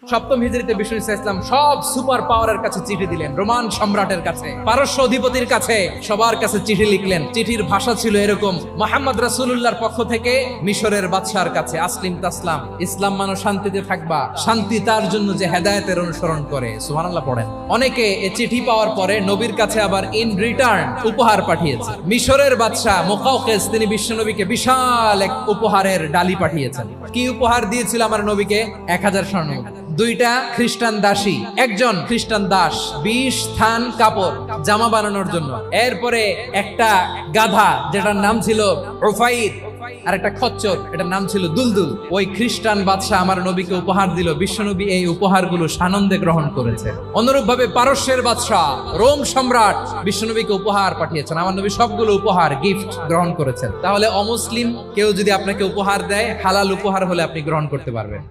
সপ্তম হিজরিতে বিষ্ণু ইসলাম সব সুপার পাওয়ারের কাছে চিঠি দিলেন, রোমান সম্রাটের কাছে, পারস্য অধিপতির কাছে, সবার কাছে চিঠি লিখলেন। চিঠির ভাষা ছিল এরকম: মুহাম্মদ রাসূলুল্লাহর পক্ষ থেকে মিশরের বাদশার কাছে, আসলিম তাসলাম, ইসলাম মানো, শান্তিতে থাকবা, শান্তি তার জন্য যে হেদায়েতের অনুসরণ করে। সুবহানাল্লাহ পড়েন। অনেকে এই চিঠি পাওয়ার পরে নবীর কাছে আবার ইন রিটার্ন উপহার পাঠিয়েছে। মিশরের বাদশা মুকাওকিস তিনি বিশ্বনবীকে বিশাল এক উপহারের ডালি পাঠিয়েছেন। কি উপহার দিয়েছিল আমার নবীকে? 1000 স্বর্ণ, 2টা খ্রিস্টান দাসী, একজন খ্রিস্টান দাস, 20 থান কাপড় জামা বানানোর জন্য, এরপরে একটা গাধা যেটার নাম ছিল উফাইর, আর একটা খচ্চর এটার নাম ছিল দুলদুল। ওই খ্রিস্টান বাদশাহ আমার নবীকে উপহার দিল। বিশ্বনবী এই উপহারগুলো সানন্দে গ্রহণ করেছে। অনুরূপভাবে পারস্যের বাদশাহ, রোম সম্রাট বিশ্বনবীকে উপহার পাঠিয়েছেন। আমার নবী সবগুলো উপহার, গিফট গ্রহণ করেছেন। তাহলে অমুসলিম কেউ যদি আপনাকে উপহার দেয়, হালাল উপহার হলে আপনি গ্রহণ করতে পারবেন।